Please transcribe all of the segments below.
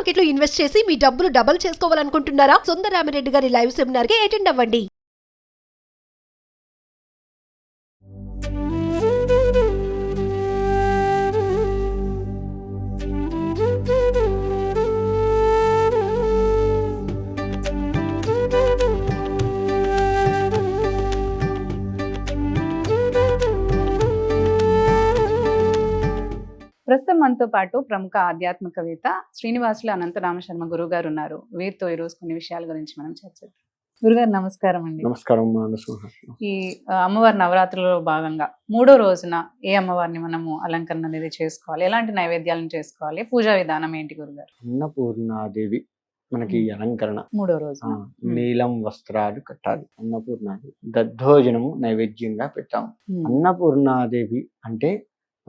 Market లో invest చేసి మీ డబ్బులు డబుల్ చేసుకోవాలనుకుంటున్నారా? సుందరరామిరెడ్డి గారి లైవ్ సెమినార్ కి అటెండ్ అవ్వండి. ప్రస్తుతం మనతో పాటు ప్రముఖ ఆధ్యాత్మికవేత్త శ్రీనివాసులు అనంతరామ శర్మ గురువు గారు ఉన్నారు. వీరితో ఈరోజు కొన్ని విషయాల గురించి మనం చర్చిద్దాం. గురుగారు నమస్కారం అండి. నమస్కారం. ఈ అమ్మవారి నవరాత్రులలో భాగంగా 3వ రోజున ఏ అమ్మవారిని మనము అలంకరణ అనేది చేసుకోవాలి, ఎలాంటి నైవేద్యాలను చేసుకోవాలి, పూజా విధానం ఏంటి గురుగారు? అన్నపూర్ణాదేవి మనకి అలంకరణ 3వ రోజు నీలం వస్త్రాలు కట్టాలి. అన్నపూర్ణాదేవి దద్దోజనము నైవేద్యంగా పెట్టాము. అన్నపూర్ణాదేవి అంటే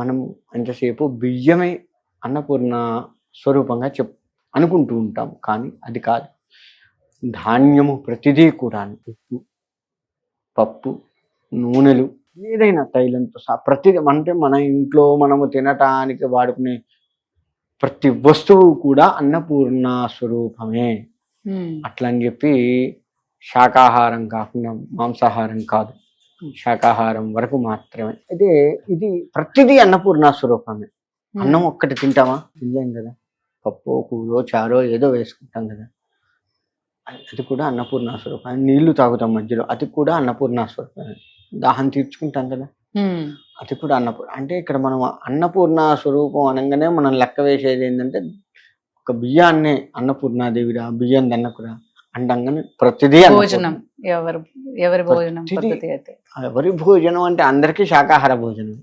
మనం ఎంతసేపు బియ్యమే అన్నపూర్ణ స్వరూపంగా అనుకుంటూ ఉంటాం, కానీ అది కాదు. ధాన్యము ప్రతిదీ కూడా ఉప్పు, పప్పు, నూనెలు, ఏదైనా తైలంతో ప్రతిదీ అంటే మన ఇంట్లో మనము తినటానికి వాడుకునే ప్రతి వస్తువు కూడా అన్నపూర్ణ స్వరూపమే. అట్లా అని చెప్పి శాకాహారం కాకుండా మాంసాహారం కాదు, శాకాహారం వరకు మాత్రమే. అయితే ఇది ప్రతిదీ అన్నపూర్ణ స్వరూపమే. అన్నం ఒక్కటి తింటామా? తినలేం కదా. పప్పు, కూరో, చారో ఏదో వేసుకుంటాం కదా, అది కూడా అన్నపూర్ణ స్వరూపం. నీళ్లు తాగుతాం మధ్యలో, అది కూడా అన్నపూర్ణ స్వరూపమే. దాహం తీర్చుకుంటాం కదా, అది కూడా అన్నపూర్ణ. అంటే ఇక్కడ మనం అన్నపూర్ణ స్వరూపం అనగానే మనం లెక్క వేసేది ఏంటంటే ఒక బియ్యాన్నే అన్నపూర్ణాదేవిరా, బియ్యం దన్నకురా అంటంగానే ప్రతిదీ భోజనం. ఎవరి భోజనం పద్ధతి అయితే ఎవరి భోజనం అంటే అందరికీ శాకాహార భోజనం.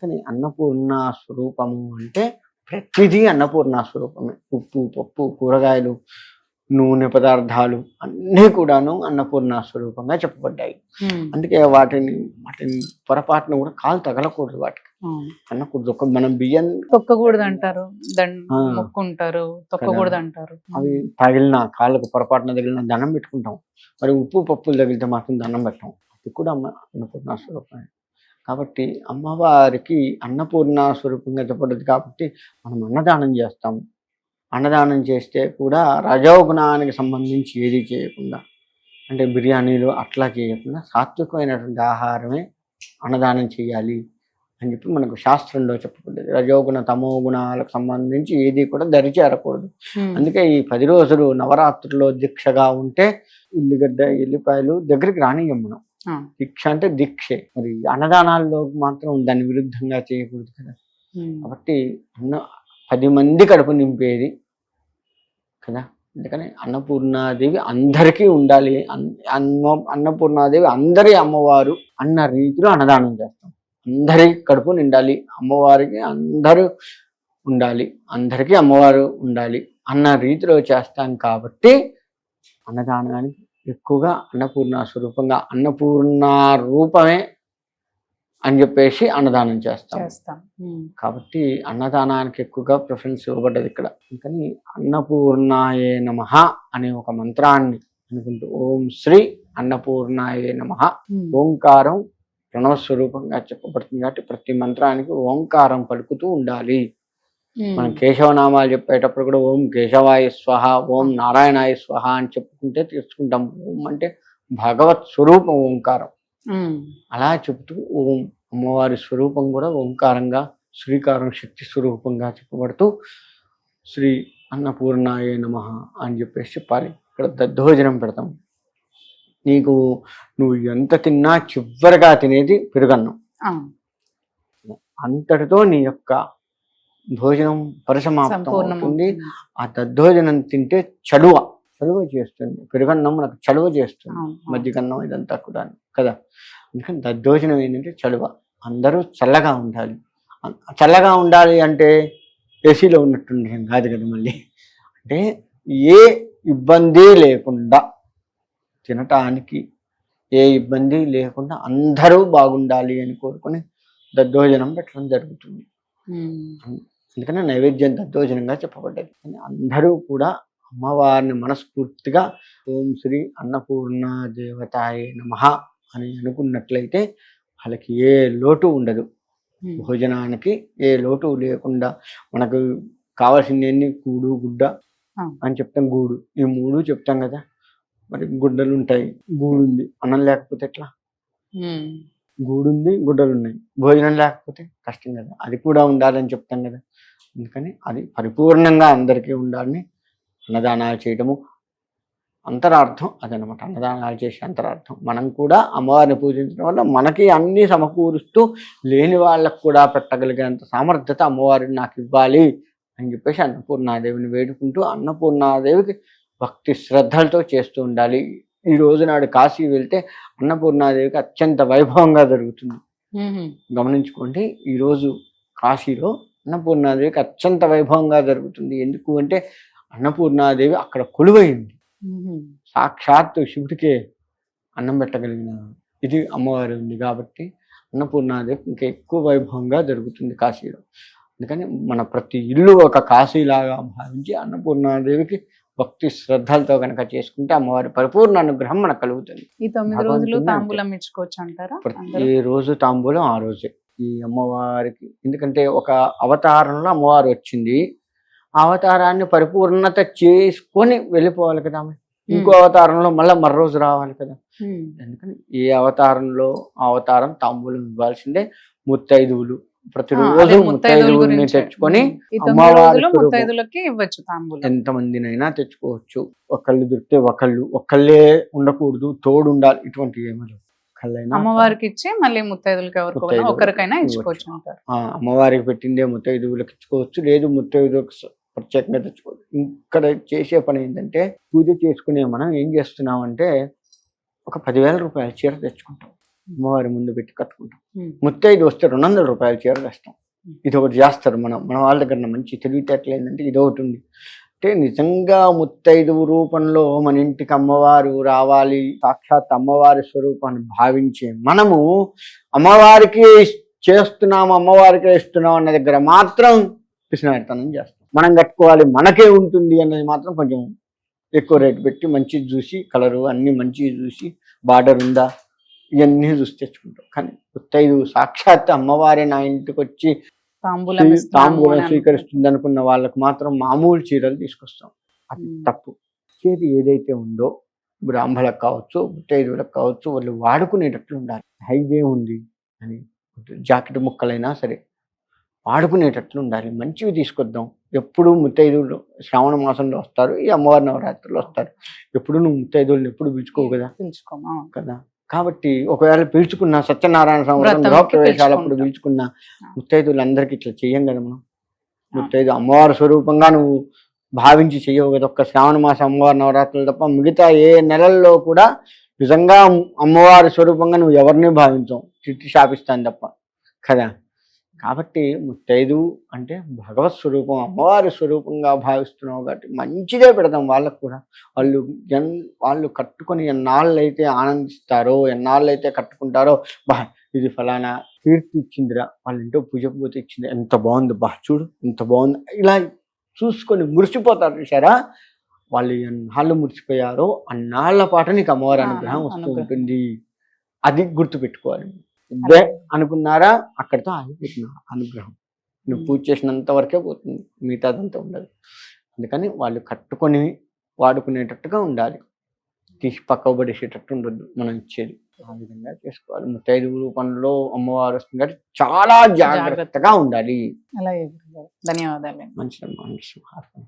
కానీ అన్నపూర్ణ స్వరూపము అంటే ప్రతిదీ అన్నపూర్ణ స్వరూపమే. ఉప్పు, పప్పు, కూరగాయలు, నూనె పదార్థాలు అన్నీ కూడాను అన్నపూర్ణ స్వరూపంగా చెప్పబడ్డాయి. అందుకే వాటిని పొరపాటును కూడా కాలు తగలకూడదు, వాటికి అనకూడదు. ఒక మనం బియ్యం తొక్కకూడదు అంటారు, మొక్కుంటారు, తొక్కకూడదు అంటారు. అవి తగిలిన కాళ్ళకు పొరపాటున తగిలిన దండం పెట్టుకుంటాం. మరి ఉప్పు, పప్పులు తగిలితే మాత్రం దండం పెట్టాం. అది కూడా అన్నపూర్ణ స్వరూపమే. కాబట్టి అమ్మవారికి అన్నపూర్ణ స్వరూపంగా చెప్పబడ్డది. కాబట్టి మనం అన్నదానం చేస్తాము. అన్నదానం చేస్తే కూడా రజోగుణానికి సంబంధించి ఏది చేయకుండా, అంటే బిర్యానీలు అట్లా చేయకుండా సాత్వికమైనటువంటి ఆహారమే అన్నదానం చేయాలి అని చెప్పి మనకు శాస్త్రంలో చెప్పబడ్డది. రజోగుణ, తమో గుణాలకు సంబంధించి ఏది కూడా దరిచేరకూడదు. అందుకే ఈ 10 రోజులు నవరాత్రుల్లో దీక్షగా ఉంటే ఉల్లిగడ్డ, ఎల్లిపాయలు దగ్గరికి రానియం మనం. దీక్ష అంటే దీక్షే. మరి అన్నదానాల్లో మాత్రం దాని విరుద్ధంగా చేయకూడదు కదా. కాబట్టి 10 మంది కడుపు నింపేది కదా. అందుకని అన్నపూర్ణాదేవి అందరికీ ఉండాలి. అన్నపూర్ణాదేవి అందరి అమ్మవారు అన్న రీతిలో అన్నదానం చేస్తాం. అందరి కడుపు నిండాలి, అమ్మవారికి అందరూ ఉండాలి, అందరికీ అమ్మవారు ఉండాలి అన్న రీతిలో చేస్తాం. కాబట్టి అన్నదానానికి ఎక్కువగా అన్నపూర్ణ స్వరూపంగా అన్నపూర్ణ రూపమే అని చెప్పేసి అన్నదానం చేస్తాం. కాబట్టి అన్నదానానికి ఎక్కువగా ప్రిఫరెన్స్ ఇవ్వబడ్డది ఇక్కడ. అందుకని అన్నపూర్ణాయే నమః అనే ఒక మంత్రాన్ని అనుకుంటూ ఓం శ్రీ అన్నపూర్ణాయే నమః, ఓంకారం ప్రణవ స్వరూపంగా చెప్పబడుతుంది. కాబట్టి ప్రతి మంత్రానికి ఓంకారం పలుకుతూ ఉండాలి. మనం కేశవనామాలు చెప్పేటప్పుడు కూడా ఓం కేశవాయ స్వహ, ఓం నారాయణాయ స్వహ అని చెప్పుకుంటే తీసుకుంటాం. ఓం అంటే భగవత్ స్వరూపం ఓంకారం. అలా చెప్తూ ఓం అమ్మవారి స్వరూపం కూడా ఓంకారంగా, శ్రీకారం శక్తి స్వరూపంగా చెప్పబడుతూ శ్రీ అన్నపూర్ణాయే నమః అని చెప్పేసి చెప్పాలి. ఇక్కడ దద్దోజనం పెడతాం. నువ్వు ఎంత తిన్నా చివరిగా తినేది పెరుగన్నం. అంతటితో నీ యొక్క భోజనం పరిసమాప్తం అవుతుంది. ఆ దద్దోజనం తింటే చలువ చేస్తుంది. పెరుగన్నం మనకు చలువ చేస్తుంది, మజ్జిగన్నం ఇదంతా కూడా కదా. అందుకని దద్దోజనం ఏంటంటే చలువ. అందరూ చల్లగా ఉండాలి. చల్లగా ఉండాలి అంటే ఏసీలో ఉన్నట్టుండడం కాదు కదా. మళ్ళీ అంటే ఏ ఇబ్బంది లేకుండా తినటానికి, ఏ ఇబ్బంది లేకుండా అందరూ బాగుండాలి అని కోరుకొని దద్దోజనం పెట్టడం జరుగుతుంది. అందుకనే నైవేద్యం దద్దోజనంగా చెప్పబడ్డది. అందరూ కూడా అమ్మవారిని మనస్ఫూర్తిగా ఓం శ్రీ అన్నపూర్ణ దేవతాయే నమః అని అనుకున్నట్లయితే వాళ్ళకి ఏ లోటు ఉండదు. భోజనానికి ఏ లోటు లేకుండా మనకు కావాల్సింది ఏంటి? కూడు గుడ్డ ఆ. అని చెప్తాం, గూడు, ఈ 3 చెప్తాం కదా. మరి గుడ్డలు ఉంటాయి, గూడు ఉంది, అన్నం లేకపోతే ఎట్లా? ఉమ్. గూడు ఉంది, గుడ్డలు ఉన్నాయి, భోజనం లేకపోతే కష్టం కదా. అది కూడా ఉండాలని చెప్తాం కదా. అందుకని అది పరిపూర్ణంగా అందరికీ ఉండాలని అన్నదానాలు చేయటము అంతరార్థం అదనమాట. అన్నదానాలు చేసే అంతరార్థం మనం కూడా అమ్మవారిని పూజించడం వల్ల మనకి అన్ని సమకూరుస్తూ లేని వాళ్ళకు కూడా పెట్టగలిగేంత సామర్థ్యత అమ్మవారిని నాకు ఇవ్వాలి అని చెప్పేసి అన్నపూర్ణాదేవిని వేడుకుంటూ అన్నపూర్ణాదేవికి భక్తి శ్రద్ధలతో చేస్తూ ఉండాలి. ఈ రోజు నాడు కాశీ వెళ్తే అన్నపూర్ణాదేవికి అత్యంత వైభవంగా జరుగుతుంది. ఉమ్. గమనించుకోండి, ఈరోజు కాశీలో అన్నపూర్ణాదేవికి అత్యంత వైభవంగా జరుగుతుంది. ఎందుకు అంటే అన్నపూర్ణాదేవి అక్కడ కొలువైంది. ఉమ్. సాక్షాత్తు శివుడికే అన్నం పెట్టగలిగిన ఇది అమ్మవారి ఉంది కాబట్టి అన్నపూర్ణాదేవి ఇంకా ఎక్కువ వైభవంగా జరుగుతుంది కాశీలో. అందుకని మన ప్రతి ఇల్లు ఒక కాశీలాగా భావించి అన్నపూర్ణాదేవికి భక్తి శ్రద్ధలతో కనుక చేసుకుంటే అమ్మవారి పరిపూర్ణ అనుగ్రహం మనకు కలుగుతుంది. ఈ 9 రోజులు భగవంతుని తాంబూలం ఇచ్చుకోవచ్చు అంటారా? ప్రతి రోజు తాంబూలం ఆ రోజే ఈ అమ్మవారికి. ఎందుకంటే ఒక అవతారంలో అమ్మవారు వచ్చింది, ఆ అవతారాన్ని పరిపూర్ణత చేసుకొని వెళ్ళిపోవాలి కదా ఆమె. ఇంకో అవతారంలో మళ్ళీ మరో రోజు రావాలి కదా. ఉమ్. ఎందుకని ఏ అవతారంలో ఆ అవతారం తాంబూలం ఇవ్వాల్సిందే. ముత్తైదువులు అదే ప్రతిరోజు ముత్తైదువుల ముత్తైదువుల్ని గురించి. తెచ్చుకొని ఈ 9 అమ్మవారి రోజులు స్వరూపం ముత్తైదులకి ఇవ్వచ్చు తాంబూలం. ఎంతమందినైనా తెచ్చుకోవచ్చు. ఒకళ్ళు దొరికితే ఒక్కళ్ళే ఉండకూడదు, తోడు ఉండాలి. ఇటువంటి ఏమీ లేవు. ఒకళ్ళైనా అమ్మవారికి ఇచ్చి మళ్ళీ ముత్తైదులకి ఎవరికైనా ముత్తైదువులకు ఒకరికైనా ఇవ్వచ్చు. ఇచ్చుకోవచ్చు అంటారు. అమ్మవారికి పెట్టిందే ముత్తైదువులకు ఇచ్చుకోవచ్చు, లేదు ముత్తైదువులకు ప్రత్యేకంగా తెచ్చుకోవచ్చు. ఇక్కడ చేసే పని ఏంటంటే పూజ చేసుకునే మనం ఏం చేస్తున్నామంటే ఒక 10,000 రూపాయల చీర తెచ్చుకుంటాం, అమ్మవారి ముందు పెట్టి కట్టుకుంటాం. ముత్తైదు వస్తే 200 రూపాయల చీర తెస్తాం. ఇది ఒకటి చేస్తారు మన వాళ్ళ దగ్గర మంచి తెలివితేటలు ఏంటంటే ఇది ఒకటి ఉంది. అంటే నిజంగా ముత్తైదువు రూపంలో మన ఇంటికి అమ్మవారు రావాలి, సాక్షాత్ అమ్మవారి స్వరూపాన్ని భావించే మనము అమ్మవారికి చేస్తున్నాము, అమ్మవారికే ఇస్తున్నాం అన్న దగ్గర మాత్రం పిసినారితనం చేస్తాం. మనం కట్టుకోవాలి, మనకే ఉంటుంది అన్నది మాత్రం కొంచెం ఎక్కువ రేటు పెట్టి మంచిది చూసి, కలరు అన్ని మంచిది చూసి, బార్డర్ ఉందా ఇవన్నీ చూసి తెచ్చుకుంటాం. కానీ ముత్తైదు సాక్షాత్ అమ్మవారే నా ఇంటికి వచ్చి తాంబూలం ఇస్తున్నాము తాంబూలం అని స్వీకరిస్తుంది అనుకున్న వాళ్ళకు మాత్రం మామూలు చీరలు తీసుకొస్తాం. అది తప్పు. చేతి ఏదైతే ఉందో బ్రాహ్మణులకు కావచ్చు, ముత్తైదువులకు కావచ్చు, వాళ్ళు వాడుకునేటట్లు ఉండాలి. హైదే ఉంది అని జాకెట్ ముక్కలైనా సరే వాడుకునేటట్లు ఉండాలి. మంచివి తీసుకొద్దాం. ఎప్పుడు ముత్తైదువులు శ్రావణ మాసంలో వస్తారు, ఈ అమ్మవారి నవరాత్రులు వస్తారు. ఎప్పుడు నువ్వు ముత్తైదువులను ఎప్పుడు పిలుచుకోవు కదా పిలుచుకోమా? కదా. కాబట్టి ఒకవేళ పిలుచుకున్న సత్యనారాయణ సంవత్సరం వ్రతంకి గృహప్రవేశాలప్పుడు పిలుచుకుంటాం. పిలుచుకున్న ముత్తైదువులందరికీ ఇట్లా చెయ్యం కదా మనం. ముత్తైదు అమ్మవారి స్వరూపంగా నువ్వు భావించి చెయ్యవు కదా. ఒక్క శ్రావణ మాసం అమ్మవారి నవరాత్రులు తప్ప మిగతా ఏ నెలల్లో కూడా నిజంగా అమ్మవారి స్వరూపంగా నువ్వు ఎవరిని భావించవు, చిట్టి శాపిస్తాను తప్ప కదా. కాబట్టి ముత్తైదు అంటే భగవత్ స్వరూపం, అమ్మవారి స్వరూపంగా భావిస్తున్నావు కాబట్టి మంచిదే పెడతాం వాళ్ళకు కూడా. వాళ్ళు కట్టుకొని ఎన్నాళ్ళైతే ఆనందిస్తారో, ఎన్నాళ్ళైతే కట్టుకుంటారో, బా ఇది ఫలానా కీర్తి ఇచ్చిందిరా, వాళ్ళ ఇంట్లో పూజకు పోతే ఇచ్చింది, ఎంత బాగుంది, బా చూడు ఎంత బాగుంది, ఇలా చూసుకొని మురిసిపోతారు. చూసారా, వాళ్ళు ఎన్నాళ్ళు మురిసిపోయారో అన్నాళ్ల పాటు నీకు అమ్మవారి అనుగ్రహం వస్తూ ఉంటుంది. అది గుర్తుపెట్టుకోవాలి. ఇదే అనుకున్నారా, అక్కడితో ఆగిపోతున్నా అనుగ్రహం. నువ్వు పూజ చేసినంత వరకే పోతుంది, మిగతాదంతా ఉండదు. అందుకని వాళ్ళు కట్టుకొని వాడుకునేటట్టుగా ఉండాలి, తీసి పక్కబడేసేటట్టు ఉండదు మనం ఇచ్చేది. ఆ విధంగా చేసుకోవాలి. ముత్తైదు రూపంలో అమ్మవారు వస్తుంది కాబట్టి చాలా జాగ్రత్తగా ఉండాలి. అలాగే. ధన్యవాదాలు. మంచిదమ్మా.